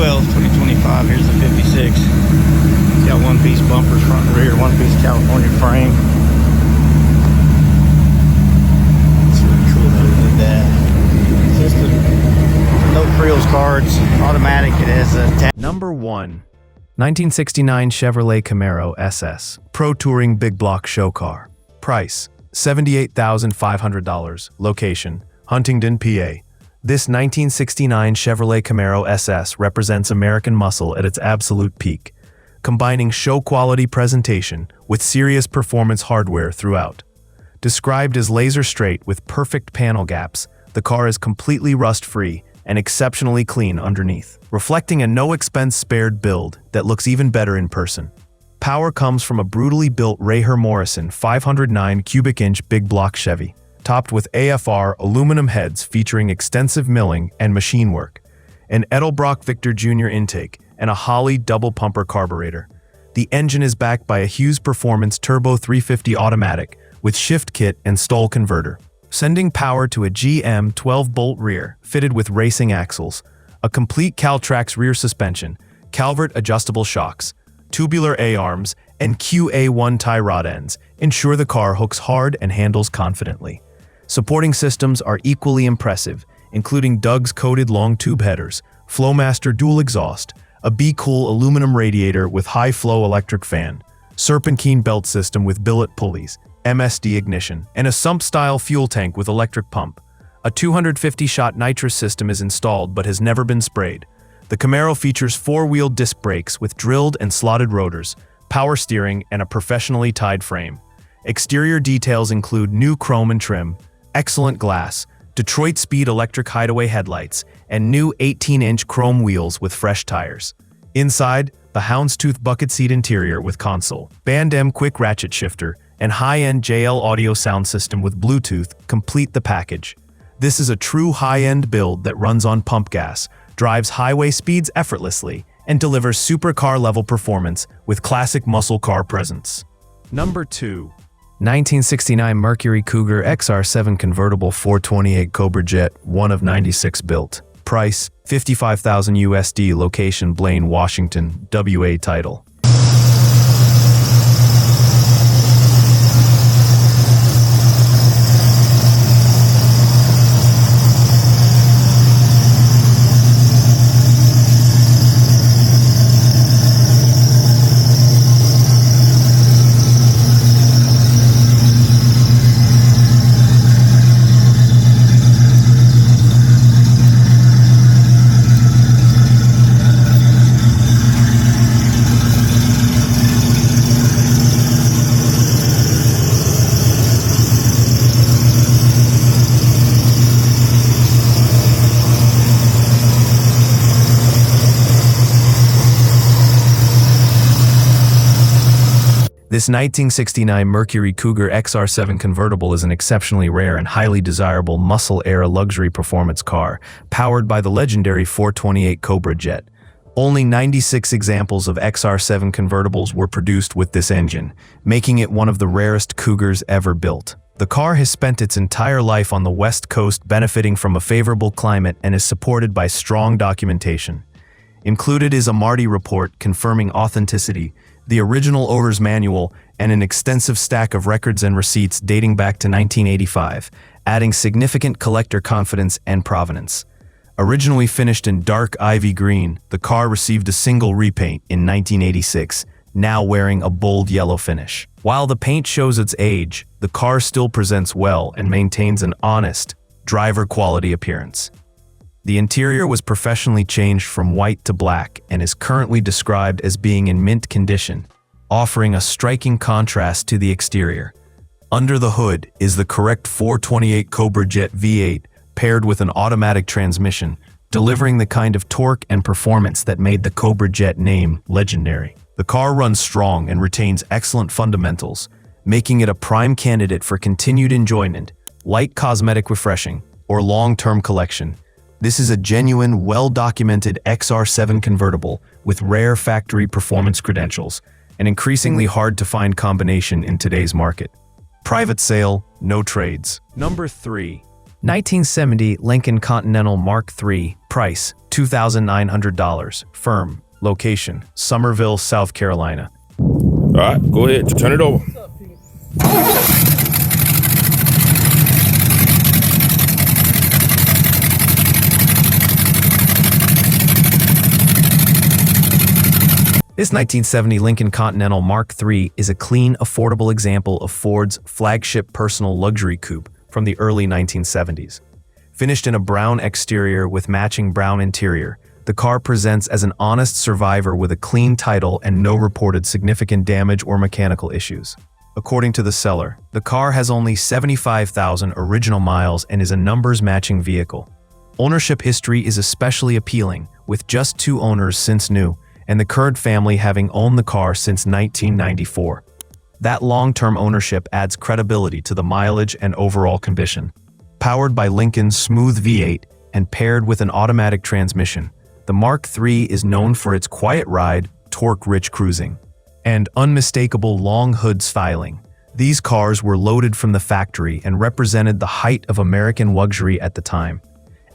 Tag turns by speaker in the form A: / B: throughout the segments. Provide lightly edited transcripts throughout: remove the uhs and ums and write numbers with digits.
A: 2012, 2025. Here's the 56. Got one-piece bumpers, front and rear, one-piece California frame. It's really cool that we did that. System, no frills cards, automatic. It has a
B: Number 1. 1969 Chevrolet Camaro SS Pro Touring Big Block Show Car. Price $78,500. Location Huntington, PA. This 1969 Chevrolet Camaro SS represents American muscle at its absolute peak, combining show-quality presentation with serious performance hardware throughout. Described as laser-straight with perfect panel gaps, the car is completely rust-free and exceptionally clean underneath, reflecting a no-expense-spared build that looks even better in person. Power comes from a brutally built Raher Morrison 509 cubic-inch big block Chevy, topped with AFR aluminum heads featuring extensive milling and machine work, an Edelbrock Victor Jr. intake, and a Holley double-pumper carburetor. The engine is backed by a Hughes Performance Turbo 350 automatic with shift kit and stall converter, sending power to a GM 12-bolt rear fitted with racing axles, a complete Caltrax rear suspension, Calvert adjustable shocks, tubular A-arms, and QA1 tie rod ends ensure the car hooks hard and handles confidently. Supporting systems are equally impressive, including Doug's coated long tube headers, Flowmaster dual exhaust, a Be-Cool aluminum radiator with high-flow electric fan, Serpentine belt system with billet pulleys, MSD ignition, and a sump-style fuel tank with electric pump. A 250-shot nitrous system is installed but has never been sprayed. The Camaro features four-wheel disc brakes with drilled and slotted rotors, power steering, and a professionally tied frame. Exterior details include new chrome and trim, excellent glass, Detroit Speed electric hideaway headlights, and new 18-inch chrome wheels with fresh tires. Inside, the houndstooth bucket seat interior with console, Band M quick ratchet shifter, and high-end JL audio sound system with Bluetooth complete the package. This is a true high-end build that runs on pump gas, drives highway speeds effortlessly, and delivers supercar-level performance with classic muscle car presence. Number 2. 1969 Mercury Cougar XR7 convertible 428 Cobra Jet, one of 96 built. Price $55,000 USD. Location Blaine, Washington. WA title. This 1969 Mercury Cougar XR7 convertible is an exceptionally rare and highly desirable muscle-era luxury performance car, powered by the legendary 428 Cobra Jet. Only 96 examples of XR7 convertibles were produced with this engine, making it one of the rarest Cougars ever built. The car has spent its entire life on the West Coast, benefiting from a favorable climate, and is supported by strong documentation. Included is a Marty report confirming authenticity, the original owner's manual, and an extensive stack of records and receipts dating back to 1985, adding significant collector confidence and provenance. Originally finished in dark ivy green, the car received a single repaint in 1986, now wearing a bold yellow finish. While the paint shows its age, the car still presents well and maintains an honest, driver-quality appearance. The interior was professionally changed from white to black and is currently described as being in mint condition, offering a striking contrast to the exterior. Under the hood is the correct 428 Cobra Jet V8 paired with an automatic transmission, delivering the kind of torque and performance that made the Cobra Jet name legendary. The car runs strong and retains excellent fundamentals, making it a prime candidate for continued enjoyment, light cosmetic refreshing, or long-term collection. This is a genuine, well-documented XR7 convertible with rare factory performance credentials, an increasingly hard-to-find combination in today's market. Private sale, no trades. Number 3. 1970 Lincoln Continental Mark III, price $2,900. Firm. Location, Summerville, South Carolina.
C: All right, go ahead. Turn it over.
B: This 1970 Lincoln Continental Mark III is a clean, affordable example of Ford's flagship personal luxury coupe from the early 1970s. Finished in a brown exterior with matching brown interior, the car presents as an honest survivor with a clean title and no reported significant damage or mechanical issues. According to the seller, the car has only 75,000 original miles and is a numbers-matching vehicle. Ownership history is especially appealing, with just 2 owners since new, and the current family having owned the car since 1994. That long-term ownership adds credibility to the mileage and overall condition. Powered by Lincoln's smooth V8 and paired with an automatic transmission, the Mark III is known for its quiet ride, torque-rich cruising, and unmistakable long hood styling. These cars were loaded from the factory and represented the height of American luxury at the time.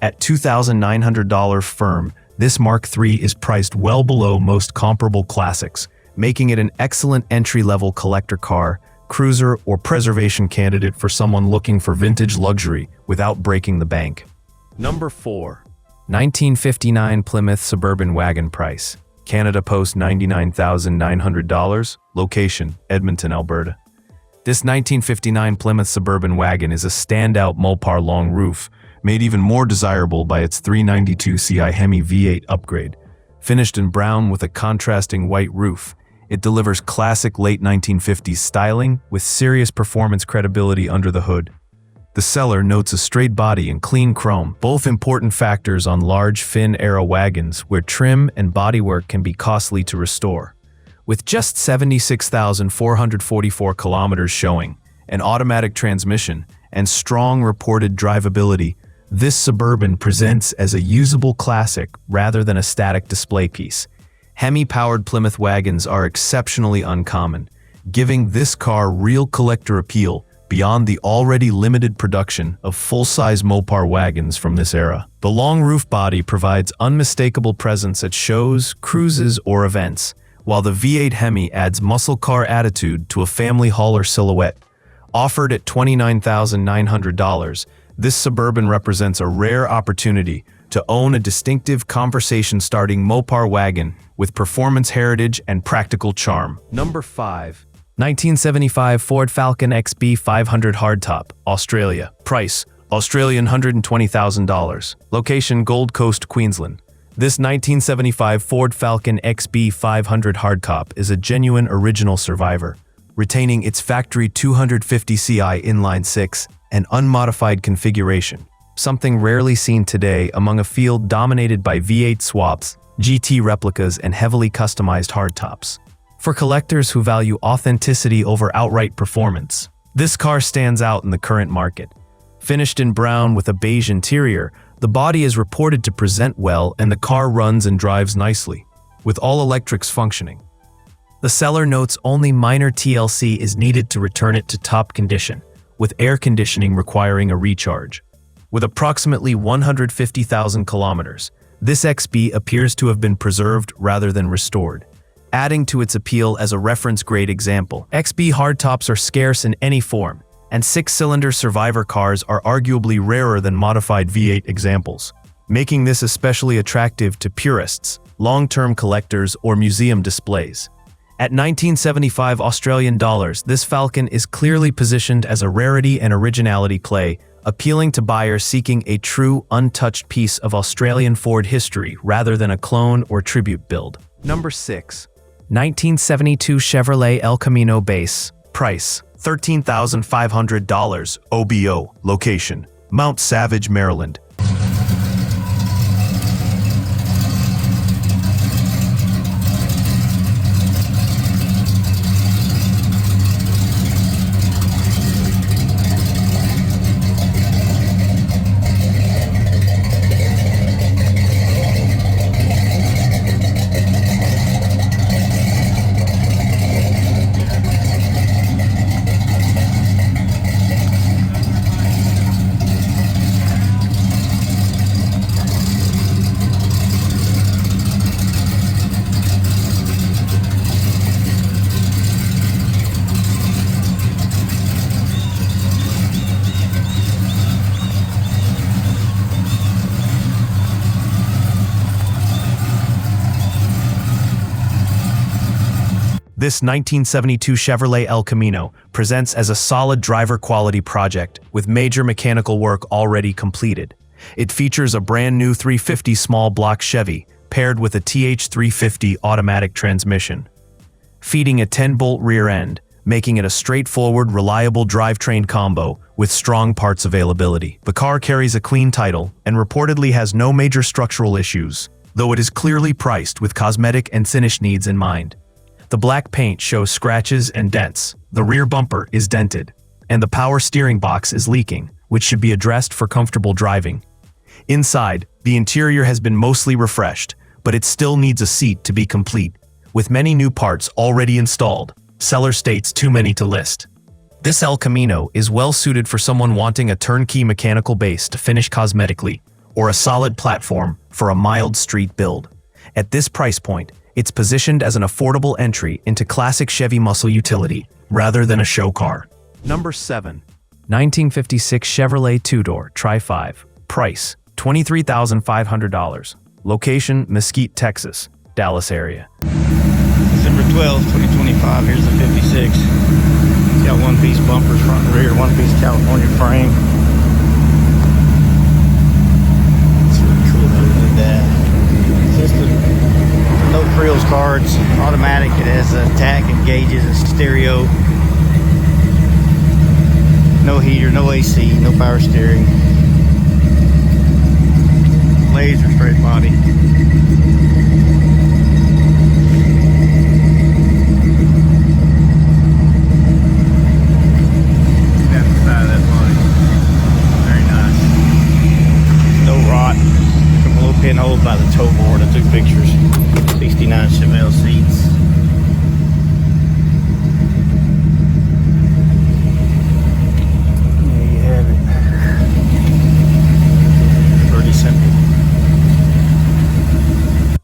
B: At $2,900 firm, this Mark III is priced well below most comparable classics, making it an excellent entry-level collector car, cruiser, or preservation candidate for someone looking for vintage luxury without breaking the bank. Number 4. 1959 Plymouth Suburban Wagon price. Canada Post $99,900. Location, Edmonton, Alberta. This 1959 Plymouth Suburban Wagon is a standout Mopar long roof, made even more desirable by its 392 CI Hemi V8 upgrade. Finished in brown with a contrasting white roof, it delivers classic late 1950s styling with serious performance credibility under the hood. The seller notes a straight body and clean chrome, both important factors on large fin-era wagons where trim and bodywork can be costly to restore. With just 76,444 kilometers showing, an automatic transmission, and strong reported drivability, this Suburban presents as a usable classic rather than a static display piece. Hemi-powered Plymouth wagons are exceptionally uncommon, giving this car real collector appeal beyond the already limited production of full-size Mopar wagons from this era. The long roof body provides unmistakable presence at shows, cruises, or events, while the V8 Hemi adds muscle car attitude to a family hauler silhouette. Offered at $29,900, this Suburban represents a rare opportunity to own a distinctive conversation-starting Mopar wagon with performance heritage and practical charm. Number 5. 1975 Ford Falcon XB 500 Hardtop, Australia. Price, Australian $120,000. Location, Gold Coast, Queensland. This 1975 Ford Falcon XB 500 Hardtop is a genuine original survivor, retaining its factory 250 CI inline-6 and unmodified configuration, something rarely seen today among a field dominated by V8 swaps, GT replicas, and heavily customized hardtops. For collectors who value authenticity over outright performance, this car stands out in the current market. Finished in brown with a beige interior, the body is reported to present well and the car runs and drives nicely, with all electrics functioning. The seller notes only minor TLC is needed to return it to top condition, with air conditioning requiring a recharge. With approximately 150,000 kilometers, this XB appears to have been preserved rather than restored, adding to its appeal as a reference-grade example. XB hardtops are scarce in any form, and 6-cylinder survivor cars are arguably rarer than modified V8 examples, making this especially attractive to purists, long-term collectors, or museum displays. At 1975 Australian dollars, this Falcon is clearly positioned as a rarity and originality play, appealing to buyers seeking a true, untouched piece of Australian Ford history rather than a clone or tribute build. Number 6. 1972 Chevrolet El Camino base. Price, $13,500. OBO. Location, Mount Savage, Maryland. This 1972 Chevrolet El Camino presents as a solid driver quality project with major mechanical work already completed. It features a brand new 350 small block Chevy paired with a TH350 automatic transmission, feeding a 10-bolt rear end, making it a straightforward, reliable drivetrain combo with strong parts availability. The car carries a clean title and reportedly has no major structural issues, though it is clearly priced with cosmetic and finish needs in mind. The black paint shows scratches and dents, the rear bumper is dented, and the power steering box is leaking, which should be addressed for comfortable driving. Inside, the interior has been mostly refreshed, but it still needs a seat to be complete. With many new parts already installed, seller states too many to list. This El Camino is well suited for someone wanting a turnkey mechanical base to finish cosmetically, or a solid platform for a mild street build. At this price point, it's positioned as an affordable entry into classic Chevy muscle utility, rather than a show car. Number 7. 1956 Chevrolet two-door Tri-5. Price, $23,500. Location, Mesquite, Texas, Dallas area.
A: December 12th, 2025. Here's the 56. Got one-piece bumpers front and rear, one-piece California frame. It's really cool. Look at that. System, no frills cards, automatic. It has a tack and gauges, a stereo. No heater, no AC, no power steering. Laser straight body. That's the side of that body. Very nice. No rot. A couple little pinholes by the toe board. I took pictures. 69 Chevelle seats. There you have it. Pretty simple.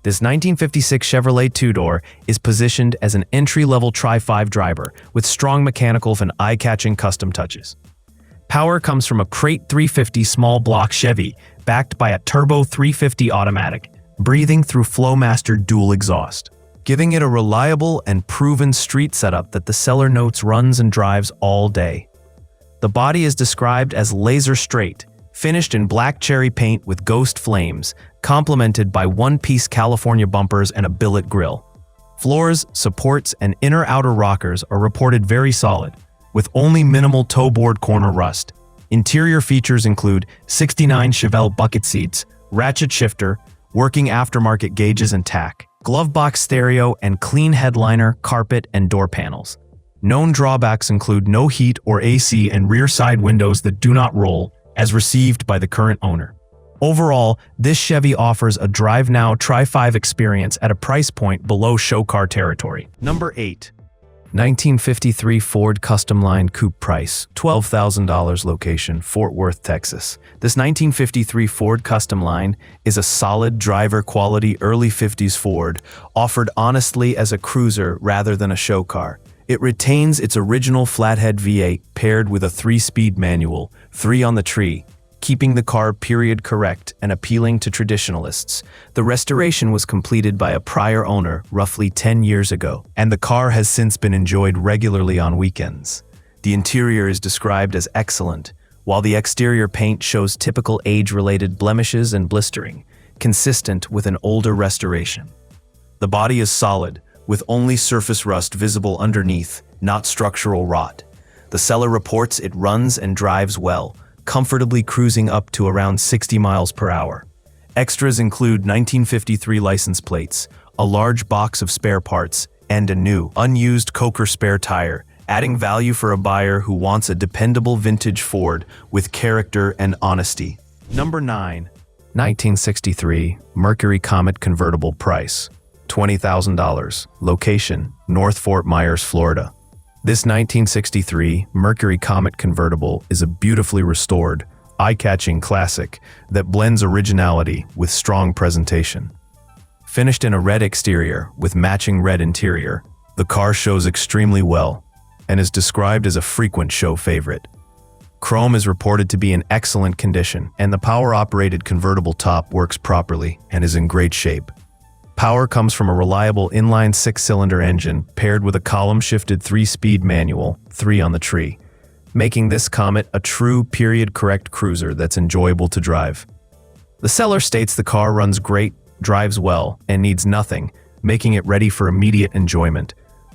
B: This 1956 Chevrolet two-door is positioned as an entry-level Tri-5 driver with strong mechanical and eye-catching custom touches. Power comes from a Crate 350 small block Chevy backed by a Turbo 350 automatic, breathing through Flowmaster dual exhaust, giving it a reliable and proven street setup that the seller notes runs and drives all day. The body is described as laser straight, finished in black cherry paint with ghost flames, complemented by one-piece California bumpers and a billet grille. Floors, supports, and inner-outer rockers are reported very solid, with only minimal toe board corner rust. Interior features include 69 Chevelle bucket seats, ratchet shifter, working aftermarket gauges and tack, glove box stereo, and clean headliner, carpet, and door panels. Known drawbacks include no heat or AC and rear side windows that do not roll, as received by the current owner. Overall, this Chevy offers a drive now Tri-5 experience at a price point below show car territory. Number 8. 1953 Ford Custom Line Coupe. Price, $12,000. Location, Fort Worth, Texas. This 1953 Ford Custom Line is a solid driver quality early 50s Ford, offered honestly as a cruiser rather than a show car. It retains its original flathead V8 paired with a 3-speed manual, 3 on the tree, keeping the car period correct and appealing to traditionalists. The restoration was completed by a prior owner roughly 10 years ago, and the car has since been enjoyed regularly on weekends. The interior is described as excellent, while the exterior paint shows typical age-related blemishes and blistering, consistent with an older restoration. The body is solid, with only surface rust visible underneath, not structural rot. The seller reports it runs and drives well, comfortably cruising up to around 60 miles per hour. Extras include 1953 license plates, a large box of spare parts, and a new, unused Coker spare tire, adding value for a buyer who wants a dependable vintage Ford with character and honesty. Number 9. 1963 Mercury Comet Convertible. Price, $20,000. Location, North Fort Myers, Florida. This 1963 Mercury Comet convertible is a beautifully restored, eye-catching classic that blends originality with strong presentation. Finished in a red exterior with matching red interior, the car shows extremely well and is described as a frequent show favorite. Chrome is reported to be in excellent condition, and the power-operated convertible top works properly and is in great shape. Power comes from a reliable inline six-cylinder engine paired with a column-shifted 3-speed manual, 3 on the tree, making this Comet a true period-correct cruiser that's enjoyable to drive. The seller states the car runs great, drives well, and needs nothing, making it ready for immediate enjoyment.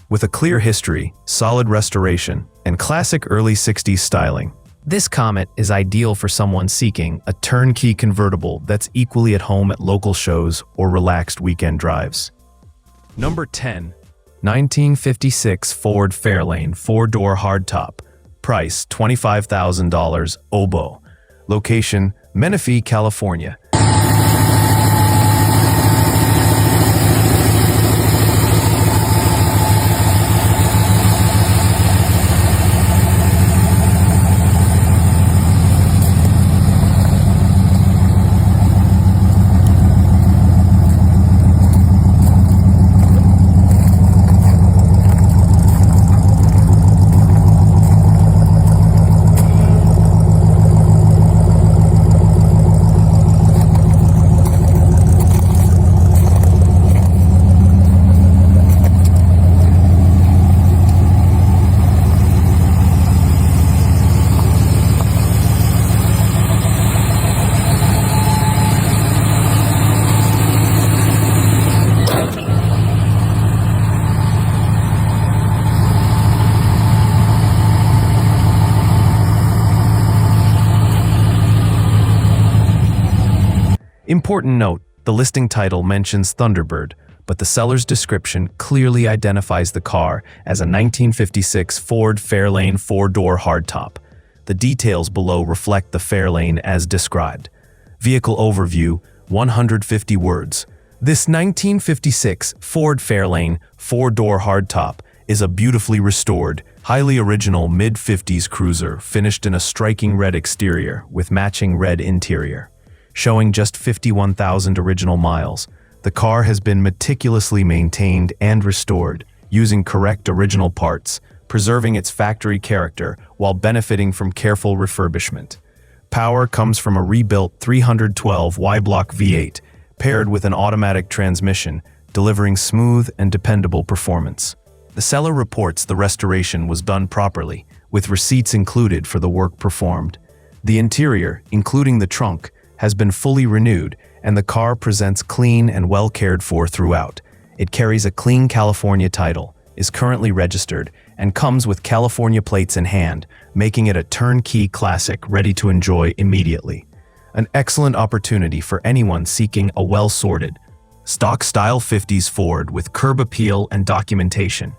B: With a clear history, solid restoration, and classic early 60s styling, this Comet is ideal for someone seeking a turnkey convertible that's equally at home at local shows or relaxed weekend drives. Number 10. 1956 Ford Fairlane 4-door hardtop. Price $25,000 Oboe. Location Menifee, California. Important note, the listing title mentions Thunderbird, but the seller's description clearly identifies the car as a 1956 Ford Fairlane 4-door hardtop. The details below reflect the Fairlane as described. Vehicle overview, 150 words. This 1956 Ford Fairlane 4-door hardtop is a beautifully restored, highly original mid-50s cruiser finished in a striking red exterior with matching red interior. Showing just 51,000 original miles, the car has been meticulously maintained and restored, using correct original parts, preserving its factory character while benefiting from careful refurbishment. Power comes from a rebuilt 312 Y-block V8, paired with an automatic transmission, delivering smooth and dependable performance. The seller reports the restoration was done properly, with receipts included for the work performed. The interior, including the trunk, has been fully renewed, and the car presents clean and well cared for throughout. It carries a clean California title, is currently registered, and comes with California plates in hand, making it a turnkey classic ready to enjoy immediately. An excellent opportunity for anyone seeking a well-sorted, stock-style 50s Ford with curb appeal and documentation.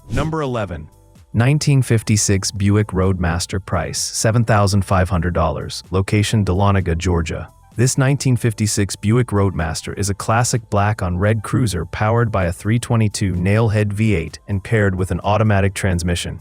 B: Number 11. 1956 Buick Roadmaster. Price $7,500. Location Dahlonega, Georgia. This 1956 Buick Roadmaster is a classic black on red cruiser powered by a 322 nailhead V8 and paired with an automatic transmission.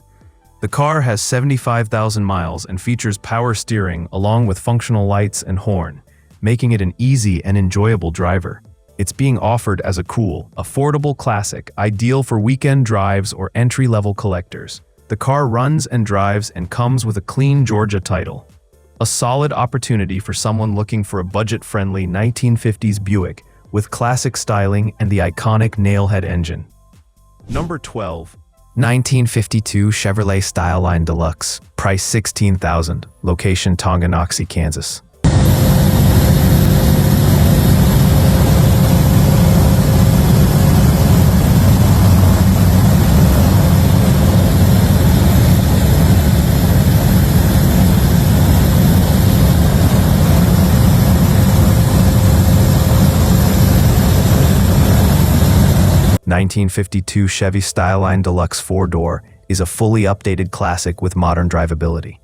B: The car has 75,000 miles and features power steering along with functional lights and horn, making it an easy and enjoyable driver. It's being offered as a cool, affordable classic, ideal for weekend drives or entry-level collectors. The car runs and drives and comes with a clean Georgia title. A solid opportunity for someone looking for a budget-friendly 1950s Buick with classic styling and the iconic nailhead engine. Number 12. 1952 Chevrolet Styleline Deluxe. Price $16,000. Location Tonganoxie, Kansas. 1952 Chevy Styleline Deluxe 4-door is a fully updated classic with modern drivability.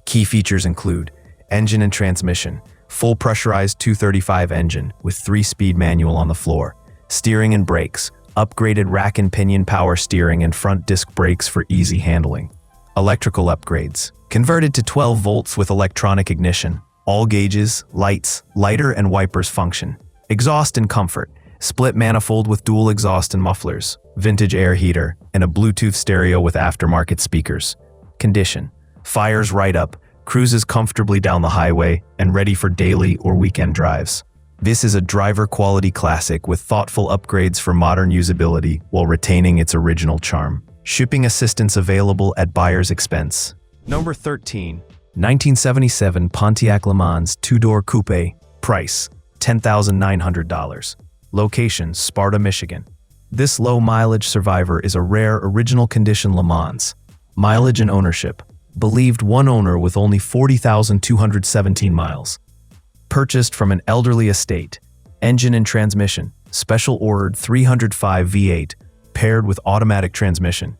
B: Key features include engine and transmission, full pressurized 235 engine with 3-speed manual on the floor, steering and brakes, upgraded rack and pinion power steering and front disc brakes for easy handling. Electrical upgrades, converted to 12 volts with electronic ignition, all gauges, lights, lighter and wipers function. Exhaust and comfort, split manifold with dual exhaust and mufflers, vintage air heater, and a Bluetooth stereo with aftermarket speakers. Condition: fires right up, cruises comfortably down the highway, and ready for daily or weekend drives. This is a driver quality classic with thoughtful upgrades for modern usability while retaining its original charm. Shipping assistance available at buyer's expense. Number 13. 1977 Pontiac Le Mans 2-door coupe. Price, $10,900. Location, Sparta, Michigan. This low-mileage survivor is a rare original condition Le Mans. Mileage and ownership. Believed one owner with only 40,217 miles. Purchased from an elderly estate. Engine and transmission. Special ordered 305 V8, paired with automatic transmission.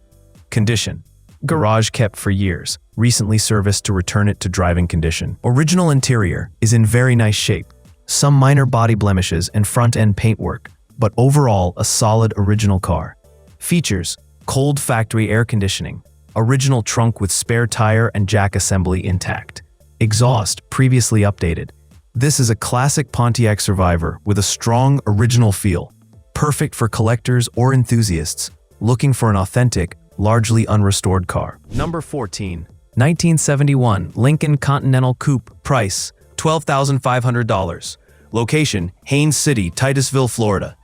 B: Condition. Garage kept for years. Recently serviced to return it to driving condition. Original interior is in very nice shape. Some minor body blemishes and front-end paintwork, but overall a solid original car. Features: cold factory air conditioning. Original trunk with spare tire and jack assembly intact. Exhaust previously updated. This is a classic Pontiac Survivor with a strong original feel. Perfect for collectors or enthusiasts looking for an authentic, largely unrestored car. Number 14. 1971 Lincoln Continental Coupe. Price, $12,500. Location, Haines City, Titusville, Florida.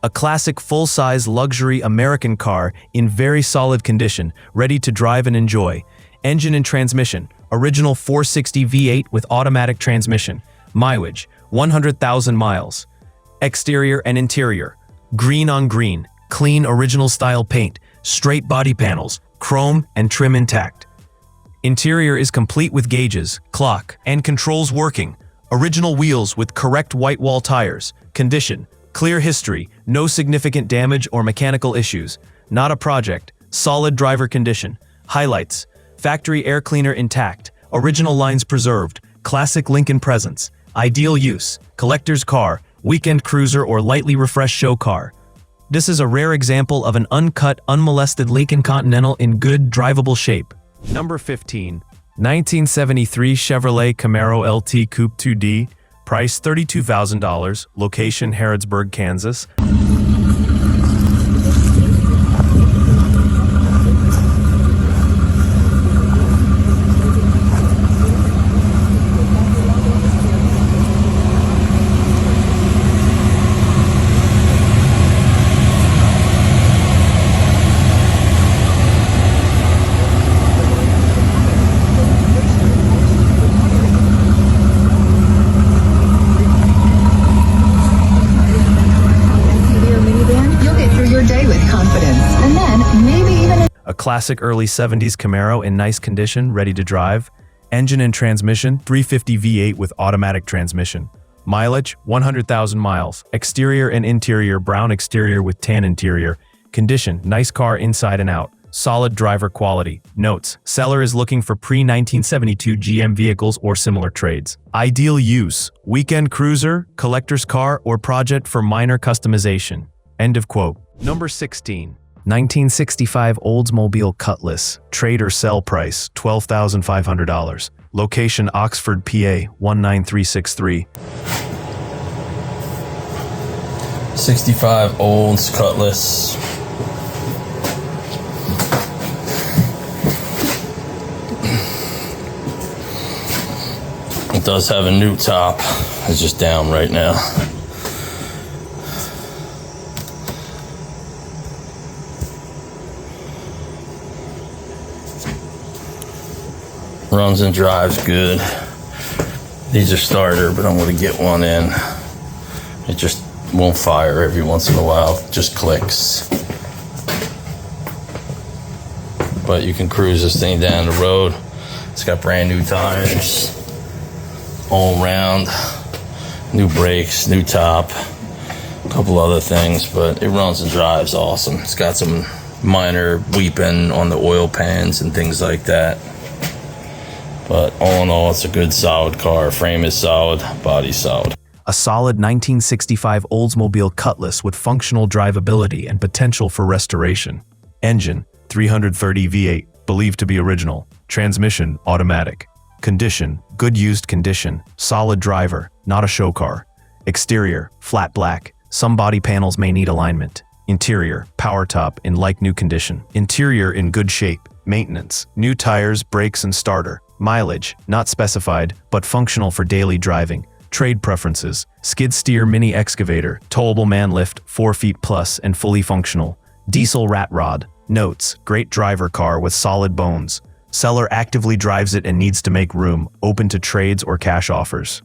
B: A classic full-size luxury American car in very solid condition, ready to drive and enjoy. Engine and transmission, original 460 V8 with automatic transmission. Mileage, 100,000 miles. Exterior and interior, green on green, clean original style paint, straight body panels, chrome and trim intact. Interior is complete with gauges, clock, and controls working. Original wheels with correct white wall tires. Condition, clear history, no significant damage or mechanical issues. Not a project, solid driver condition. Highlights, factory air cleaner intact, original lines preserved, classic Lincoln presence. Ideal use, collector's car, weekend cruiser or lightly refreshed show car. This is a rare example of an uncut, unmolested Lincoln Continental in good, drivable shape. Number 15. 1973 Chevrolet Camaro LT Coupe 2D. Price $32,000. Location, Harrodsburg, Kansas. A classic early 70s Camaro in nice condition, ready to drive. Engine and transmission, 350 V8 with automatic transmission. Mileage, 100,000 miles. Exterior and interior, brown exterior with tan interior. Condition, nice car inside and out. Solid driver quality. Notes, seller is looking for pre-1972 GM vehicles or similar trades. Ideal use, weekend cruiser, collector's car, or project for minor customization. End of quote. Number 16. 1965 Oldsmobile Cutlass. Trade or sell price, $12,500. Location, Oxford, PA, 19363.
C: 65 Olds Cutlass. It does have a new top. It's just down right now. Runs and drives good. These are starter, but I'm going to get one in. It just won't fire every once in a while. It just clicks. But you can cruise this thing down the road. It's got brand new tires all around, new brakes, new top, a couple other things, but it runs and drives awesome. It's got some minor weeping on the oil pans and things like that. But all in all, it's a good, solid car. Frame is solid, body's solid.
B: A solid 1965 Oldsmobile Cutlass with functional drivability and potential for restoration. Engine, 330 V8, believed to be original. Transmission, automatic. Condition, good used condition. Solid driver, not a show car. Exterior, flat black. Some body panels may need alignment. Interior, power top in like new condition. Interior in good shape. Maintenance, new tires, brakes, and starter. Mileage, not specified, but functional for daily driving. Trade preferences: skid steer mini excavator, towable man lift, 4 feet plus and fully functional. Diesel rat rod. Notes: great driver car with solid bones. Seller actively drives it and needs to make room, open to trades or cash offers.